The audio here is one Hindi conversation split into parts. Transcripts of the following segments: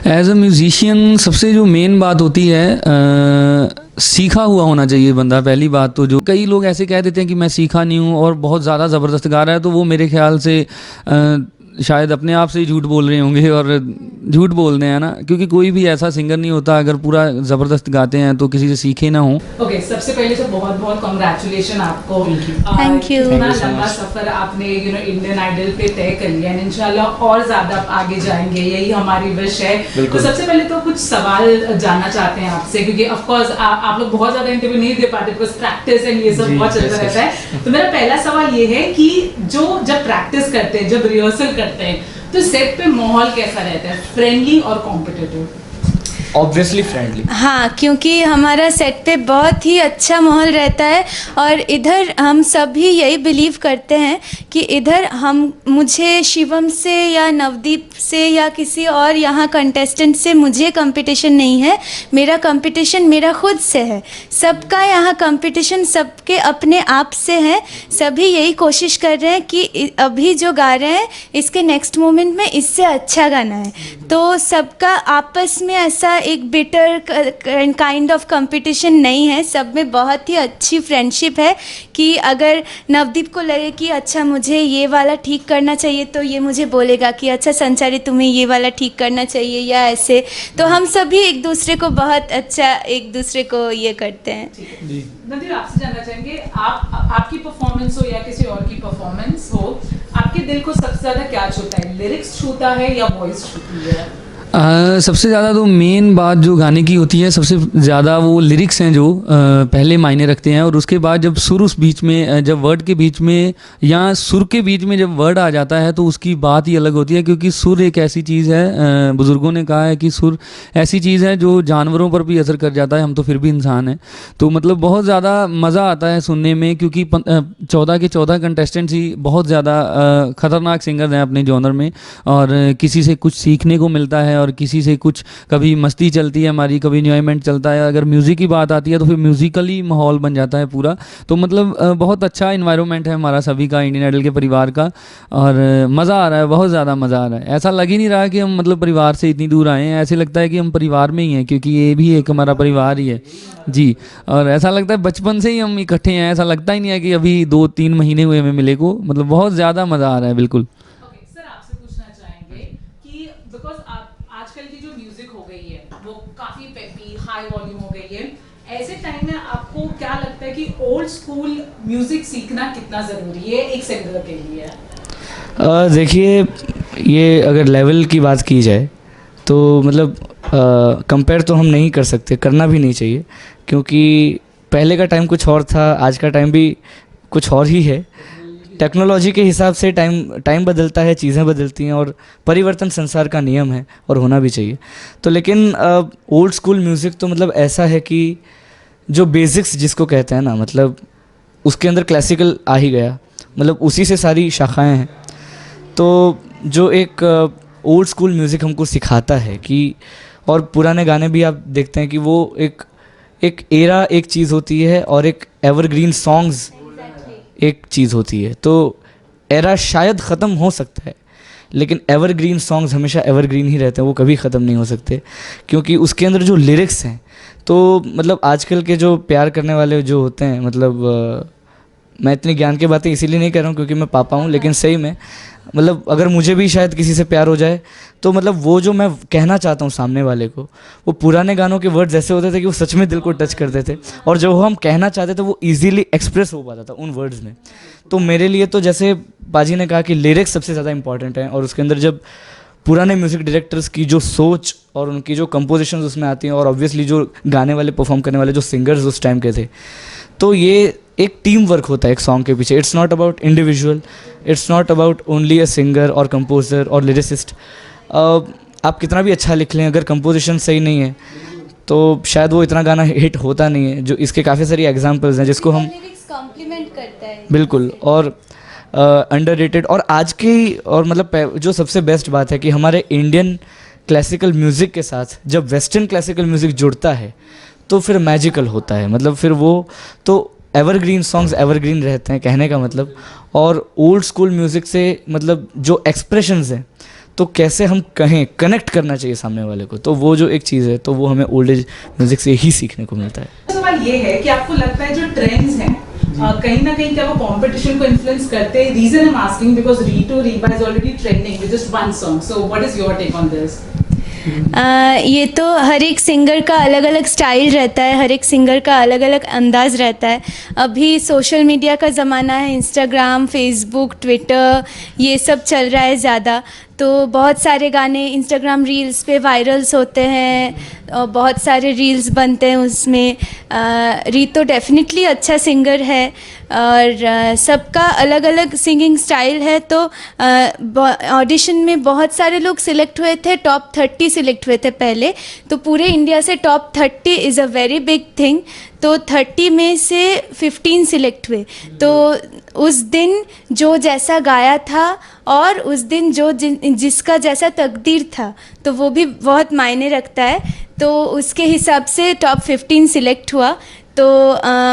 एज अ म्यूज़िशियन सबसे जो मेन बात होती है सीखा हुआ होना चाहिए बंदा। पहली बात तो जो कई लोग ऐसे कह देते हैं कि मैं सीखा नहीं हूँ और बहुत ज़्यादा ज़बरदस्त गा रहा है, तो वो मेरे ख्याल से शायद अपने आप से ही झूठ बोल रहे होंगे और झूठ बोलते हैं ना, क्योंकि कोई भी ऐसा सिंगर नहीं होता अगर पूरा ज़बरदस्त गाते हैं तो किसी से सीखे ना हो। ओके, सबसे पहले तो बहुत बहुत कॉन्ग्रेचुलेशन आपको। Thank you. इतना लंबा सफर आपने इंडियन आइडल पे तय कर लिया है, इंशाल्लाह और ज्यादा आप आगे जाएंगे, यही हमारी विश है। तो सबसे पहले तो कुछ सवाल जानना चाहते हैं आपसे, क्योंकि ऑफ कोर्स आप लोग बहुत ज्यादा इंटरव्यू नहीं दे पाते बिकॉज प्रैक्टिस एंड ये सब बहुत चलता रहता है। तो मेरा पहला सवाल ये है कि जब प्रैक्टिस करते हैं, जब रिहर्सल करते हैं, तो सेट पे माहौल कैसा रहता है, फ्रेंडली और कॉम्पिटिटिव? Obviously friendly. हाँ, क्योंकि हमारा सेट पे बहुत ही अच्छा माहौल रहता है और इधर हम सभी यही बिलीव करते हैं कि इधर मुझे शिवम से या नवदीप से या किसी और यहाँ कंटेस्टेंट से मुझे कंपटीशन नहीं है। मेरा कंपटीशन मेरा खुद से है। सबका यहाँ कंपटीशन सबके अपने आप से है। सभी यही कोशिश कर रहे हैं कि अभी जो गा रहे हैं इसके नेक्स्ट मोमेंट में इससे अच्छा गाना है। तो सबका आपस में ऐसा एक बिटर काइंड ऑफ कंपटीशन नहीं है। सब में बहुत ही अच्छी फ्रेंडशिप है कि अगर नवदीप को लगे कि अच्छा मुझे ये वाला ठीक करना चाहिए तो ये मुझे बोलेगा कि अच्छा संचारी तुम्हें ये वाला ठीक करना चाहिए या ऐसे। तो हम सभी एक दूसरे को बहुत अच्छा एक दूसरे को ये करते हैं। नदीर, आपसे जानना चाहेंगे, आपकी परफॉर्मेंस हो या किसी और की परफॉर्मेंस हो, आपके दिल को सबसे ज़्यादा क्या छूता है? लिरिक्स छूता है या वॉइस छूती है? सबसे ज़्यादा तो मेन बात जो गाने की होती है, सबसे ज़्यादा वो लिरिक्स हैं जो पहले मायने रखते हैं, और उसके बाद जब सुर उस बीच में, जब वर्ड के बीच में या सुर के बीच में जब वर्ड आ जाता है तो उसकी बात ही अलग होती है। क्योंकि सुर एक ऐसी चीज़ है, बुज़ुर्गों ने कहा है कि सुर ऐसी चीज़ है जो जानवरों पर भी असर कर जाता है, हम तो फिर भी इंसान हैं। तो मतलब बहुत ज़्यादा मज़ा आता है सुनने में, क्योंकि 14 के 14 कंटेस्टेंट्स ही बहुत ज़्यादा ख़तरनाक सिंगर्स हैं अपने जॉनर में, और किसी से कुछ सीखने को मिलता है और किसी से कुछ, कभी मस्ती चलती है हमारी, कभी इंजॉयमेंट चलता है। अगर म्यूज़िक की बात आती है तो फिर म्यूज़िकली माहौल बन जाता है पूरा। तो मतलब बहुत अच्छा इन्वायरमेंट है हमारा सभी का, इंडियन आइडल के परिवार का, और मज़ा आ रहा है, बहुत ज़्यादा मज़ा आ रहा है। ऐसा लग ही नहीं रहा कि हम मतलब परिवार से इतनी दूर आए हैं, ऐसे लगता है कि हम परिवार में ही हैं, क्योंकि ये भी एक हमारा परिवार ही है जी। और ऐसा लगता है बचपन से ही हम इकट्ठे हैं, ऐसा लगता ही नहीं है कि अभी 2-3 महीने हुए हमें मिले को। मतलब बहुत ज़्यादा मज़ा आ रहा है। बिल्कुल। आजकल की जो म्यूजिक हो गई है वो काफी पेपी, हाई वॉल्यूम हो गई है। ऐसे टाइम में आपको क्या लगता है कि ओल्ड स्कूल म्यूजिक सीखना कितना जरूरी है एक सिंगर के लिए? देखिए, ये अगर लेवल की बात की जाए तो मतलब कंपेयर तो हम नहीं कर सकते, करना भी नहीं चाहिए, क्योंकि पहले का टाइम कुछ और था, आज का टाइम भी कुछ और ही है। टेक्नोलॉजी के हिसाब से टाइम बदलता है, चीज़ें बदलती हैं, और परिवर्तन संसार का नियम है और होना भी चाहिए। तो लेकिन ओल्ड स्कूल म्यूज़िक तो मतलब ऐसा है कि जो बेसिक्स जिसको कहते हैं ना, मतलब उसके अंदर क्लासिकल आ ही गया, मतलब उसी से सारी शाखाएं हैं। तो जो एक ओल्ड स्कूल म्यूज़िक हमको सिखाता है कि, और पुराने गाने भी आप देखते हैं कि वो एक एरा एक चीज़ होती है और एक एवरग्रीन सॉन्ग्स एक चीज़ होती है। तो एरा शायद ख़त्म हो सकता है, लेकिन एवरग्रीन सॉन्ग्स हमेशा एवरग्रीन ही रहते हैं, वो कभी ख़त्म नहीं हो सकते, क्योंकि उसके अंदर जो लिरिक्स हैं, तो मतलब आजकल के जो प्यार करने वाले जो होते हैं, मतलब मैं इतनी ज्ञान की बातें इसीलिए नहीं कर रहा हूँ क्योंकि मैं पापा हूँ, लेकिन सही में मतलब अगर मुझे भी शायद किसी से प्यार हो जाए तो मतलब वो जो मैं कहना चाहता हूँ सामने वाले को, वो पुराने गानों के वर्ड्स ऐसे होते थे कि वो सच में दिल को टच करते थे, और जो हम कहना चाहते थे वो इजीली एक्सप्रेस हो पाता था उन वर्ड्स में। तो मेरे लिए तो जैसे बाजी ने कहा कि लिरिक्स सबसे ज़्यादा इंपॉर्टेंट हैं, और उसके अंदर जब पुराने म्यूज़िक डायरेक्टर्स की जो सोच और उनकी जो कंपोजिशंस उसमें आती हैं, और ऑब्वियसली जो गाने वाले परफॉर्म करने वाले जो सिंगर्स उस टाइम के थे, तो ये एक टीम वर्क होता है एक सॉन्ग के पीछे। It's not about individual, it's not about only a singer और कंपोजर और लिरिसिस्ट। आप कितना भी अच्छा लिख लें, अगर कंपोजिशन सही नहीं है तो शायद वो इतना गाना हिट होता नहीं है। जो इसके काफ़ी सारी एग्जांपल्स हैं जिसको हम कॉम्प्लीमेंट करता है। बिल्कुल, और अंडररेटेड। और आज की, और मतलब जो सबसे बेस्ट बात है कि हमारे इंडियन क्लासिकल म्यूज़िक के साथ जब वेस्टर्न क्लासिकल म्यूज़िक जुड़ता है तो फिर मैजिकल होता है। मतलब फिर वो तो एवरग्रीन सॉन्ग्स एवरग्रीन रहते हैं, कहने का मतलब। और ओल्ड स्कूल म्यूज़िक से मतलब जो एक्सप्रेशंस हैं, तो कैसे हम कहें, कनेक्ट करना चाहिए सामने वाले को, तो वो जो एक चीज़ है तो वो हमें ओल्ड एज म्यूज़िक से ही सीखने को मिलता है। सवाल ये है कि आपको लगता है जो ट्रेंड्स हैं कहीं ना कहीं क्या वो कंपटीशन को इन्फ्लुएंस करते हैं? Reason I am asking because Rito Riba is already trending with just one song, so what is your take on this? ये तो हर एक सिंगर का अलग अलग स्टाइल रहता है, हर एक सिंगर का अलग अलग अंदाज़ रहता है। अभी सोशल मीडिया का ज़माना है, इंस्टाग्राम, फेसबुक, ट्विटर, ये सब चल रहा है ज़्यादा, तो बहुत सारे गाने इंस्टाग्राम रील्स पे वायरल्स होते हैं और बहुत सारे रील्स बनते हैं उसमें। रीतो डेफिनेटली अच्छा सिंगर है और सबका अलग अलग सिंगिंग स्टाइल है। तो ऑडिशन में बहुत सारे लोग सिलेक्ट हुए थे, टॉप 30 सिलेक्ट हुए थे पहले, तो पूरे इंडिया से top 30 is a very big thing. तो 30 में से 15 सिलेक्ट हुए, तो उस दिन जो जैसा गाया था और उस दिन जो जिसका जैसा तकदीर था, तो वो भी बहुत मायने रखता है। तो उसके हिसाब से टॉप 15 सिलेक्ट हुआ। तो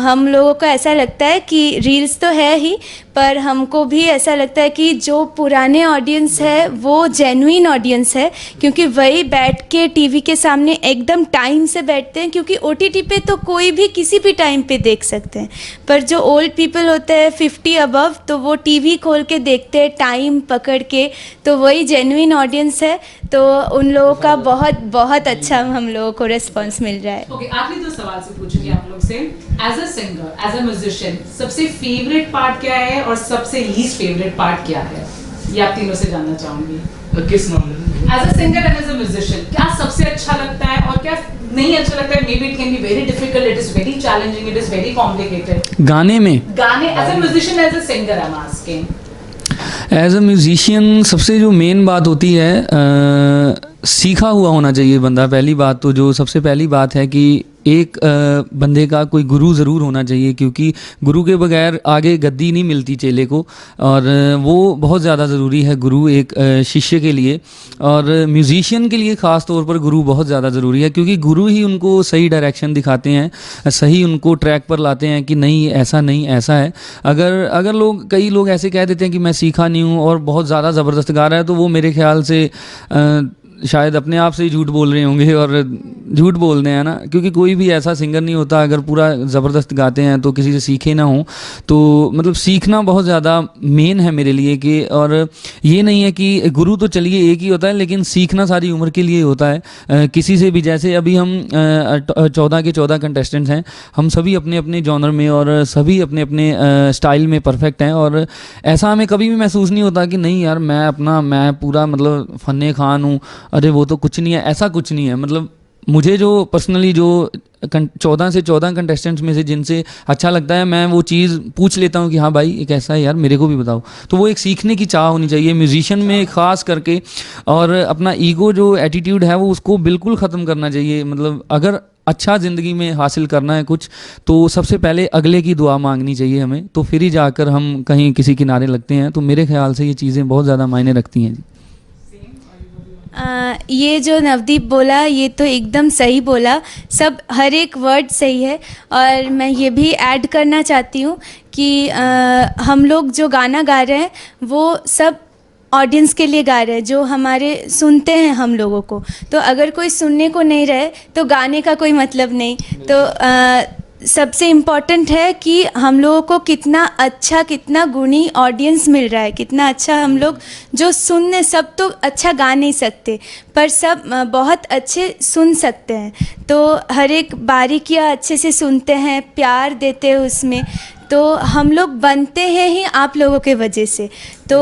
हम लोगों को ऐसा लगता है कि रील्स तो है ही, पर हमको भी ऐसा लगता है कि जो पुराने ऑडियंस है वो जेन्युइन ऑडियंस है, क्योंकि वही बैठ के टीवी के सामने एकदम टाइम से बैठते हैं, क्योंकि ओटीटी पे तो कोई भी किसी भी टाइम पे देख सकते हैं, पर जो ओल्ड पीपल होते हैं 50 अबव, तो वो टीवी खोल के देखते हैं टाइम पकड़ के, तो वही जेन्युइन ऑडियंस है। तो उन लोगों का बहुत बहुत अच्छा हम लोगों को रिस्पॉन्स मिल रहा है। ओके, आखिरी दो सवाल से पूछूंगी आप लोग से। As a singer, as a musician, सबसे फेवरेट पार्ट क्या है और सबसे लीस्ट फेवरेट पार्ट क्या है? ये आप तीनों से जानना चाहूंगी। किस मामले? As a singer and as a musician, क्या सबसे अच्छा लगता है और क्या नहीं अच्छा लगता है? May be it can be very difficult, it is very challenging, it is very complicated. गाने में गाने as a musician, as a singer I am asking. As a musician सबसे जो मेन बात होती है, सीखा हुआ होना चाहिए बंदा। पहली बात तो जो सबसे पहली बात है कि एक बंदे का कोई गुरु ज़रूर होना चाहिए, क्योंकि गुरु के बगैर आगे गद्दी नहीं मिलती चेले को, और वो बहुत ज़्यादा ज़रूरी है गुरु एक शिष्य के लिए। और म्यूज़िशियन के लिए ख़ास तौर पर गुरु बहुत ज़्यादा ज़रूरी है, क्योंकि गुरु ही उनको सही डायरेक्शन दिखाते हैं, सही उनको ट्रैक पर लाते हैं कि नहीं ऐसा नहीं ऐसा है। अगर कई लोग ऐसे कह देते हैं कि मैं सीखा नहीं हूँ और बहुत ज़्यादा ज़बरदस्त गा रहा है, तो वो मेरे ख्याल से शायद अपने आप से ही झूठ बोल रहे होंगे, और झूठ बोलते हैं ना, क्योंकि कोई भी ऐसा सिंगर नहीं होता अगर पूरा ज़बरदस्त गाते हैं तो किसी से सीखे ना हो। तो मतलब सीखना बहुत ज़्यादा मेन है मेरे लिए कि, और ये नहीं है कि गुरु तो चलिए एक ही होता है, लेकिन सीखना सारी उम्र के लिए होता है। किसी से भी, जैसे अभी हम 14 के 14 कंटेस्टेंट्स हैं, हम सभी अपने अपने जॉनर में और सभी अपने अपने स्टाइल में परफेक्ट हैं, और ऐसा हमें कभी भी महसूस नहीं होता कि नहीं यार मैं पूरा मतलब फ़न्ने खान हूँ, अरे वो तो कुछ नहीं है, ऐसा कुछ नहीं है। मतलब मुझे जो पर्सनली जो 14 से 14 कंटेस्टेंट्स में से जिनसे अच्छा लगता है, मैं वो चीज़ पूछ लेता हूँ कि हाँ भाई एक ऐसा है यार, मेरे को भी बताओ। तो वो एक सीखने की चाह होनी चाहिए म्यूजिशियन में ख़ास करके, और अपना ईगो जो एटीट्यूड है वो उसको बिल्कुल ख़त्म करना चाहिए। मतलब अगर अच्छा ज़िंदगी में हासिल करना है कुछ, तो सबसे पहले अगले की दुआ मांगनी चाहिए हमें, तो फिर ही जाकर हम कहीं किसी किनारे लगते हैं। तो मेरे ख्याल से ये चीज़ें बहुत ज़्यादा मायने रखती हैं जी। ये जो नवदीप बोला ये तो एकदम सही बोला, सब हर एक वर्ड सही है। और मैं ये भी ऐड करना चाहती हूँ कि हम लोग जो गाना गा रहे हैं वो सब ऑडियंस के लिए गा रहे हैं, जो हमारे सुनते हैं हम लोगों को। तो अगर कोई सुनने को नहीं रहे तो गाने का कोई मतलब नहीं। तो सबसे इम्पॉर्टेंट है कि हम लोगों को कितना अच्छा, कितना गुणी ऑडियंस मिल रहा है, कितना अच्छा हम लोग जो सुनने, सब तो अच्छा गा नहीं सकते पर सब बहुत अच्छे सुन सकते हैं। तो हर एक बारीकियाँ अच्छे से सुनते हैं, प्यार देते हैं उसमें। तो हम लोग बनते हैं ही आप लोगों के वजह से। तो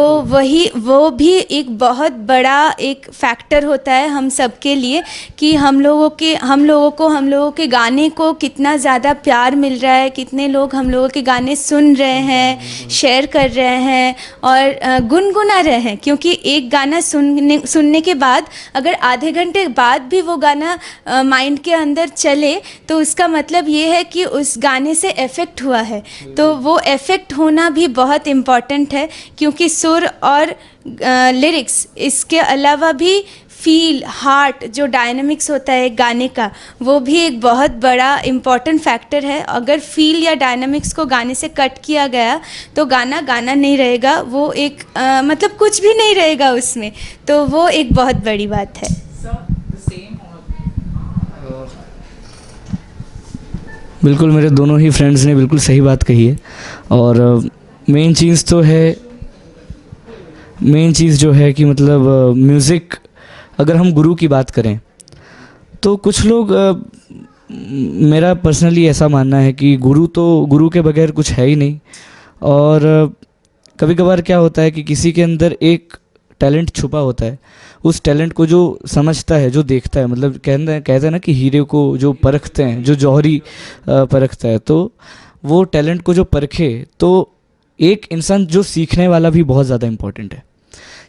वो भी एक बहुत बड़ा एक फैक्टर होता है हम सब के लिए कि हम लोगों के गाने को कितना ज़्यादा प्यार मिल रहा है, कितने लोग हम लोगों के गाने सुन रहे हैं, शेयर कर रहे हैं और गुनगुना रहे हैं। क्योंकि एक गाना सुनने के बाद अगर आधे घंटे बाद भी वो गाना माइंड के अंदर चले तो उसका मतलब ये है कि उस गाने से इफ़ेक्ट हुआ है। तो वो इफ़ेक्ट होना भी बहुत इम्पॉर्टेंट है, क्योंकि सुर और लिरिक्स, इसके अलावा भी फील हार्ट जो डायनामिक्स होता है एक गाने का, वो भी एक बहुत बड़ा इम्पॉर्टेंट फैक्टर है। अगर फील या डायनामिक्स को गाने से कट किया गया तो गाना गाना नहीं रहेगा, वो एक मतलब कुछ भी नहीं रहेगा उसमें, तो वो एक बहुत बड़ी बात है। बिल्कुल, मेरे दोनों ही फ्रेंड्स ने बिल्कुल सही बात कही है। और मेन चीज़ जो है कि मतलब म्यूज़िक, अगर हम गुरु की बात करें तो कुछ लोग, मेरा पर्सनली ऐसा मानना है कि गुरु के बगैर कुछ है ही नहीं। और कभी कभार क्या होता है कि किसी के अंदर एक टैलेंट छुपा होता है, उस टैलेंट को जो समझता है, जो देखता है, मतलब कहते हैं ना कि हीरे को जो परखते हैं, जो जौहरी परखता है, तो वो टैलेंट को जो परखे, तो एक इंसान जो सीखने वाला भी बहुत ज़्यादा इम्पोर्टेंट है।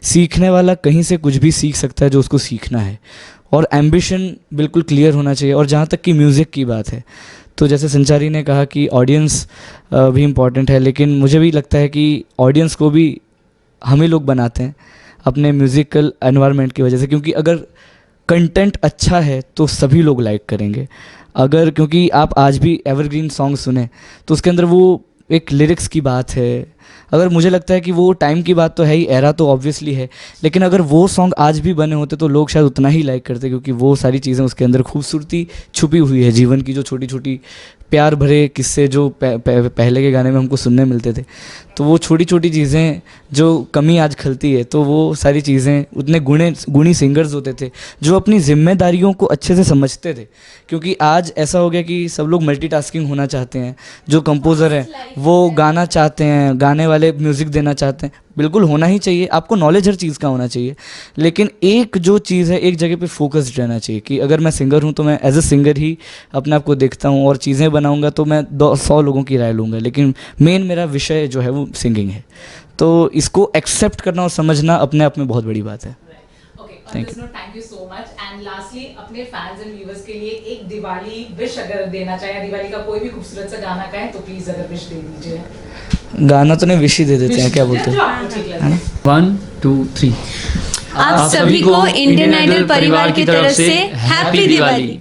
सीखने वाला कहीं से कुछ भी सीख सकता है जो उसको सीखना है, और एम्बिशन बिल्कुल क्लियर होना चाहिए। और जहाँ तक कि म्यूज़िक की बात है, तो जैसे संचारी ने कहा कि ऑडियंस भी इम्पॉर्टेंट है, लेकिन मुझे भी लगता है कि ऑडियंस को भी हम ही लोग बनाते हैं अपने म्यूज़िकल एनवायरनमेंट की वजह से। क्योंकि अगर कंटेंट अच्छा है तो सभी लोग लाइक करेंगे। अगर, क्योंकि आप आज भी एवरग्रीन सॉन्ग सुने तो उसके अंदर वो एक लिरिक्स की बात है, अगर मुझे लगता है कि वो टाइम की बात तो है ही, एरा तो ऑब्वियसली है, लेकिन अगर वो सॉन्ग आज भी बने होते तो लोग शायद उतना ही लाइक करते, क्योंकि वो सारी चीज़ें उसके अंदर खूबसूरती छुपी हुई है, जीवन की जो छोटी छोटी प्यार भरे किस्से जो पहले के गाने में हमको सुनने मिलते थे, तो वो छोटी छोटी चीज़ें जो कमी आज खलती है, तो वो सारी चीज़ें, उतने गुणी सिंगर्स होते थे जो अपनी जिम्मेदारियों को अच्छे से समझते थे। क्योंकि आज ऐसा हो गया कि सब लोग मल्टीटास्किंग होना चाहते हैं, जो कंपोज़र हैं वो गाना चाहते हैं, गाने वाले म्यूज़िक देना चाहते हैं। बिल्कुल होना ही चाहिए, आपको नॉलेज हर चीज़ का होना चाहिए, लेकिन एक जो चीज़ है, एक जगह पे फोकस्ड रहना चाहिए कि अगर मैं सिंगर हूँ तो मैं एज अ सिंगर ही अपने आप को देखता हूँ, और चीज़ें बनाऊँगा तो मैं 100 लोगों की राय लूँगा, लेकिन मेन मेरा विषय जो है वो सिंगिंग है। तो इसको एक्सेप्ट करना और समझना अपने आप में बहुत बड़ी बात है। Thank you so much. And lastly अपने फैंस एंड व्यूअर्स के लिए एक दिवाली विश अगर देना चाहे, दिवाली का कोई भी खूबसूरत सा गाना कहें तो प्लीज अगर विश दे दीजिए। गाना तो नहीं, विश ही दे देते हैं, क्या बोलते हैं? 1 2 3। आप सभी को इंडियन आइडल परिवार की तरफ से हैप्पी दिवाली।